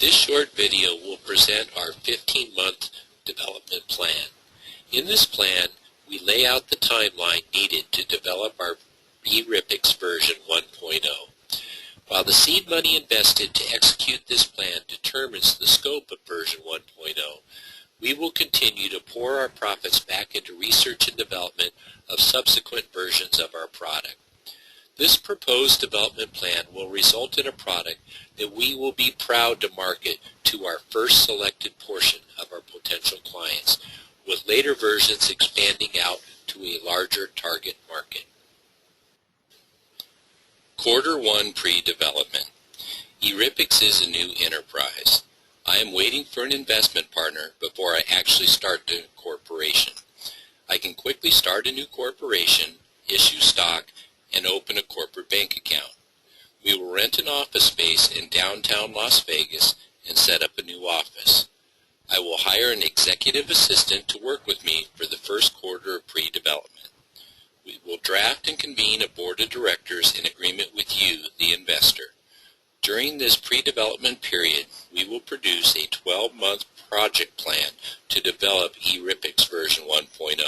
This short video will present our 15-month development plan. In this plan, we lay out the timeline needed to develop our eRIPEX version 1.0. While the seed money invested to execute this plan determines the scope of version 1.0, we will continue to pour our profits back into research and development of subsequent versions of our product. This proposed development plan will result in a product that we will be proud to market to our first selected portion of our potential clients, with later versions expanding out to a larger target market. Quarter 1 pre-development. eRIPEX is a new enterprise. I am waiting for an investment partner before I actually start the corporation. I can quickly start a new corporation, issue stock, and open a corporate bank account. We will rent an office space in downtown Las Vegas and set up a new office. I will hire an executive assistant to work with me for the first quarter of pre-development. We will draft and convene a board of directors in agreement with you, the investor. During this pre-development period, we will produce a 12-month project plan to develop eRIPEX version 1.0.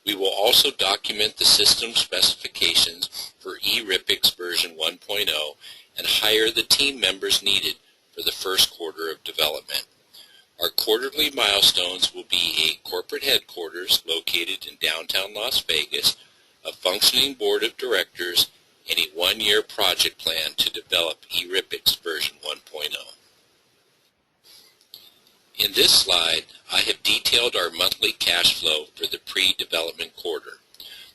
We will also document the system specifications for eRIPEX version 1.0 and hire the team members needed for the first quarter of development. Our quarterly milestones will be a corporate headquarters located in downtown Las Vegas, a functioning board of directors, and a one-year project plan to develop eRIPEX version 1.0. In this slide, I have detailed our monthly cash flow for the pre-development quarter.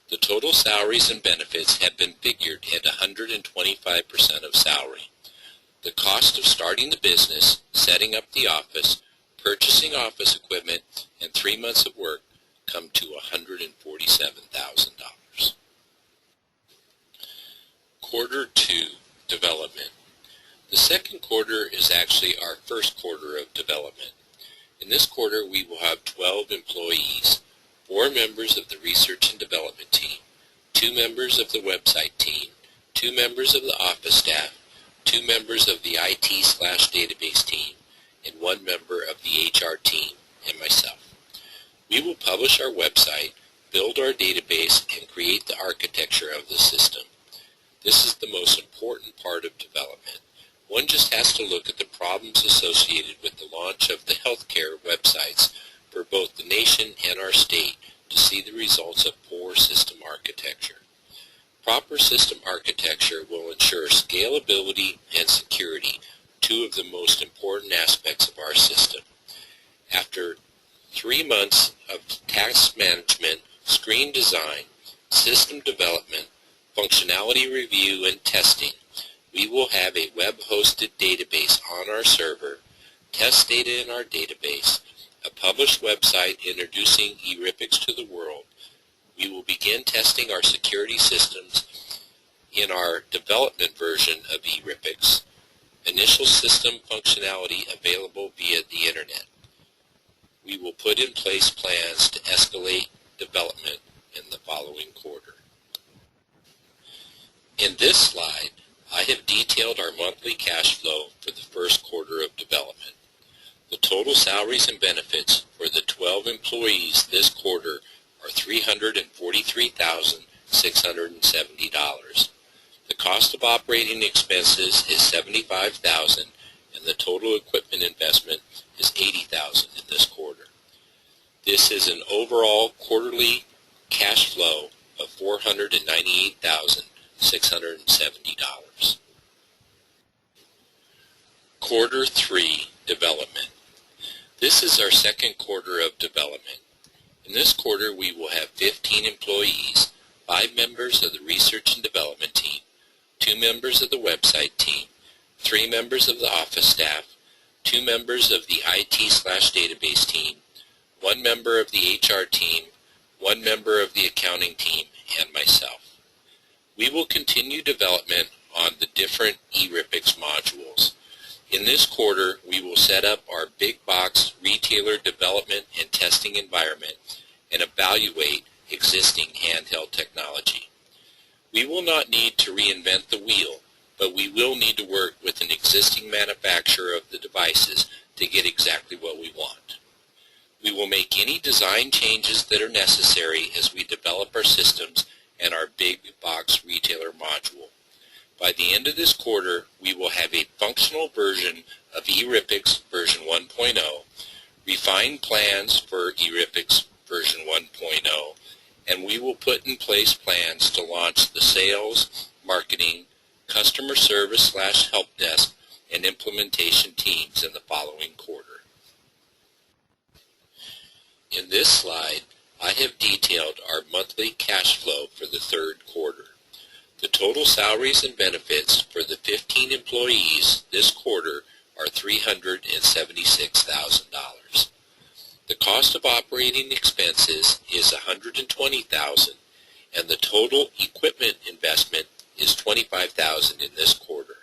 The total salaries and benefits have been figured at 125% of salary. The cost of starting the business, setting up the office, purchasing office equipment, and 3 months of work come to $147,000. Quarter 2 development. The second quarter is actually our first quarter of development. In this quarter, we will have 12 employees, 4 members of the research and development team, 2 members of the website team, 2 members of the office staff, 2 members of the IT/database team, and 1 member of the HR team, and myself. We will publish our website, build our database, and create the architecture of the system. This is the most important part of development. One just has to look at the problems associated with the launch of the healthcare websites for both the nation and our state to see the results of poor system architecture. Proper system architecture will ensure scalability and security, 2 of the most important aspects of our system. After 3 months of task management, screen design, system development, functionality review, and testing, we will have a web-hosted database on our server, test data in our database, a published website introducing eRIPEX to the world. We will begin testing our security systems in our development version of eRIPEX. Initial system functionality available via the Internet. We will put in place plans to escalate development in the following quarter. In this slide, I have detailed our monthly cash flow for the first quarter of development. The total salaries and benefits for the 12 employees this quarter are $343,670. The cost of operating expenses is $75,000, and the total equipment investment is $80,000 in this quarter. This is an overall quarterly cash flow of $498,670. Quarter 3 development. This is our second quarter of development. In this quarter, we will have 15 employees, 5 members of the research and development team, 2 members of the website team, 3 members of the office staff, 2 members of the IT/database team, 1 member of the HR team, 1 member of the accounting team, and myself. We will continue development on the different eRIPEX modules. In this quarter, we will set up our big box retailer development and testing environment and evaluate existing handheld technology. We will not need to reinvent the wheel, but we will need to work with an existing manufacturer of the devices to get exactly what we want. We will make any design changes that are necessary as we develop our systems and our big box retailer module. By the end of this quarter, we will have a functional version of eRipix version 1.0, refined plans for eRipix version 1.0, and we will put in place plans to launch the sales, marketing, customer service / help desk, and implementation teams in the following quarter. In this slide, I have detailed our monthly cash flow for the third quarter. The total salaries and benefits for the 15 employees this quarter are $376,000. The cost of operating expenses is $120,000, and the total equipment investment is $25,000 in this quarter.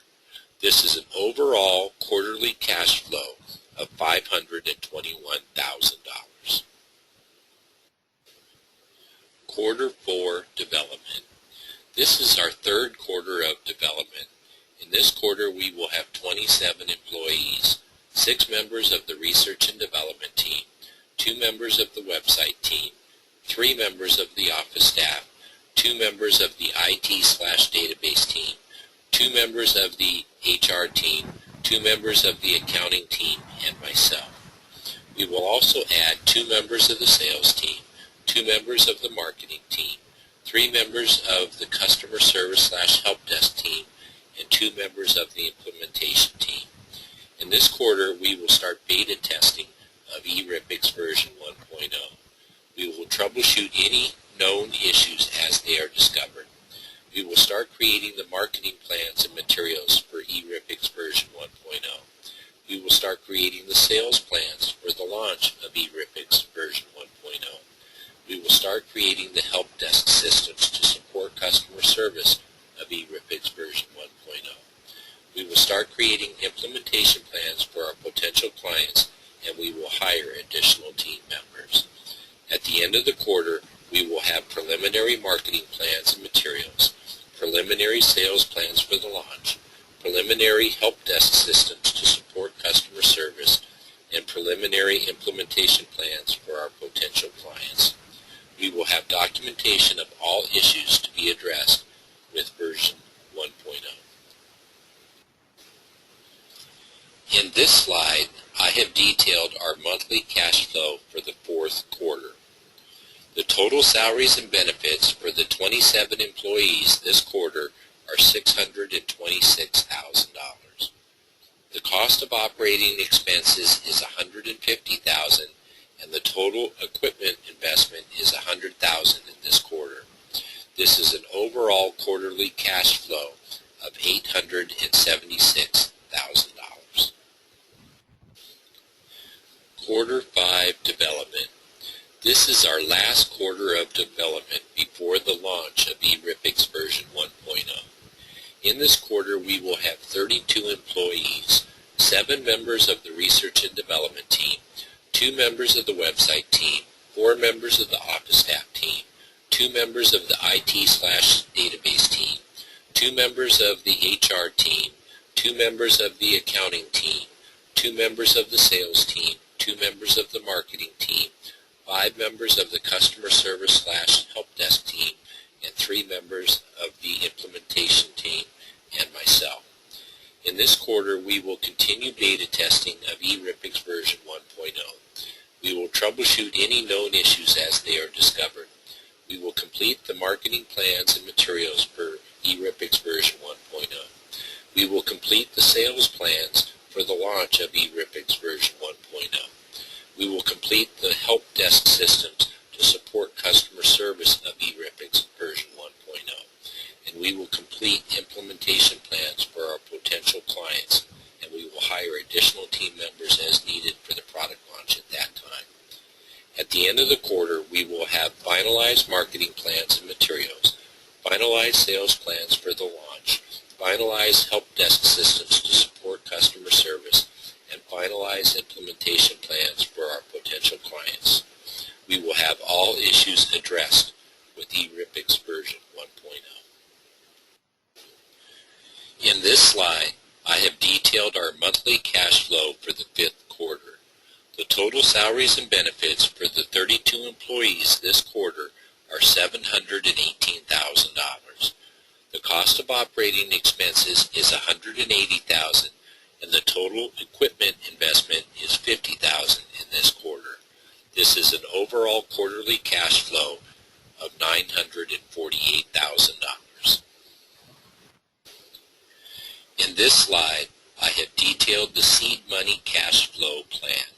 This is an overall quarterly cash flow of $521,000. Quarter 4 development. This is our third quarter of development. In this quarter, we will have 27 employees, 6 members of the research and development team, 2 members of the website team, 3 members of the office staff, 2 members of the IT/database team, 2 members of the HR team, 2 members of the accounting team, and myself. We will also add 2 members of the sales team, 2 members of the marketing team, 3 members of the customer service / help desk team, and 2 members of the implementation team. In this quarter, we will start beta testing of eRipix version 1.0. We will troubleshoot any known issues as they are discovered. We will start creating the marketing plans and materials for eRipix version 1.0. We will start creating the sales plans for the launch of eRipix version 1.0. We will start creating the help desk systems to support customer service of eRipix version 1.0. We will start creating implementation plans for our potential clients, and we will hire additional team members. At the end of the quarter, we will have preliminary marketing plans and materials, preliminary sales plans for the launch, preliminary help desk systems to support customer service, and preliminary implementation plans for our potential clients. We will have documentation of all issues to be addressed with version 1.0. In this slide, I have detailed our monthly cash flow for the fourth quarter. The total salaries and benefits for the 27 employees this quarter are $626,000. The cost of operating expenses is $150,000, and the total equipment investment is $100,000 in this quarter. This is an overall quarterly cash flow of $876,000. Quarter 5 development. This is our last quarter of development before the launch of eRipix version 1.0. In this quarter, we will have 32 employees, 7 members of the research and development team, 2 members of the website team, 4 members of the office staff team, 2 members of the IT/database team, 2 members of the HR team, 2 members of the accounting team, 2 members of the sales team, 2 members of the marketing team, 5 members of the customer service / help desk team, and 3 members of the implementation team, and myself. In this quarter, we will continue beta testing of eRipix version 1.0. We will troubleshoot any known issues as they are discovered. We will complete the marketing plans and materials for eRipix version 1.0. We will complete the sales plans for the launch of eRipix version 1.0. We will complete the help desk systems to support customer service of eRipix version 1.0. And we will complete implementation plans for our potential clients, and we will hire additional team members as needed for the product launch at that time. At the end of the quarter, we will have finalized marketing plans and materials, finalized sales plans for the launch, finalized help desk systems to support customer service, and finalize implementation plans for our potential clients. We will have all issues addressed with eRipix version 1.0. In this our monthly cash flow for the 5th quarter. The total salaries and benefits for the 32 employees this quarter are $718,000. The cost of operating expenses is $180,000, and the total equipment investment is $50,000 in this quarter. This is an overall quarterly cash flow of $948,000. In this slide, I have detailed the seed money cash flow plan.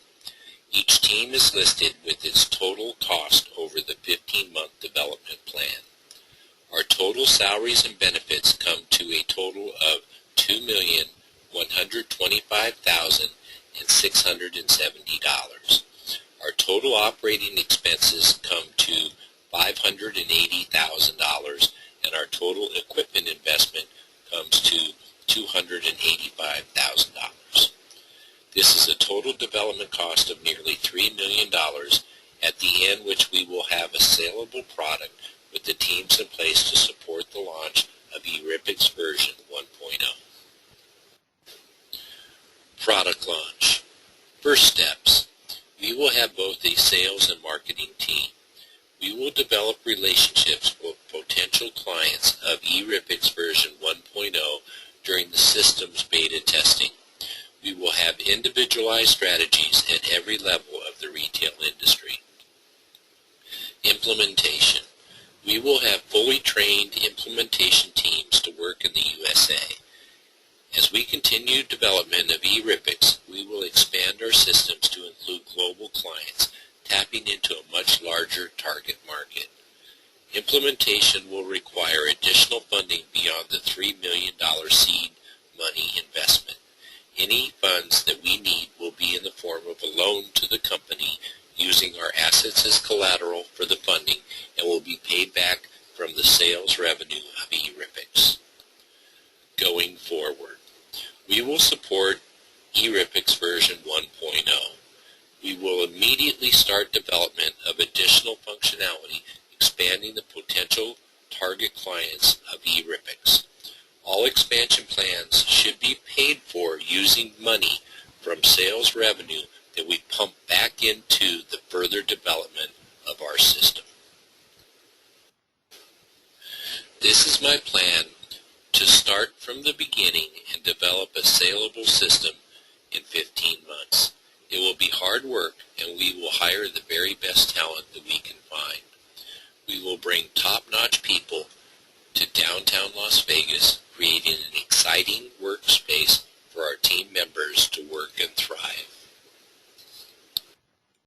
Each team is listed with its total cost over the 15-month development plan. Our total salaries and benefits come to a total of $2,125,670. Our total operating expenses come to $580,000, and our total equipment investment comes to $285,000. This is a total development cost of nearly $3 million, at the end which we will have a saleable product with the teams in place to support the launch of eRIPEX version 1.0. Product launch. First steps. We will have both a sales and marketing team. We will develop relationships with potential clients of eRIPEX version 1.0 during the system's beta testing. We will have individualized strategies at every level of the retail industry. Implementation. We will have fully trained implementation teams to work in the USA. As we continue development of eRIPEX, we will expand our systems to include global clients, tapping into a much larger target market. Implementation will require additional funding beyond the $3 million seed money investment. Any funds that we need will be in the form of a loan to the company using our assets as collateral for the funding and will be paid back from the sales revenue of eRIPEX. Going forward, we will support eRIPEX version 1.0. We will immediately start development of additional functionality, expanding the potential target clients of eRIPEX. All expansion plans should be paid for using money from sales revenue that we pump back into the further development of our system. This is my plan to start from the beginning and develop a saleable system in 15 months. It will be hard work, and we will hire the very best talent that we can find. We will bring top-notch people to downtown Las Vegas, creating an exciting workspace for our team members to work and thrive.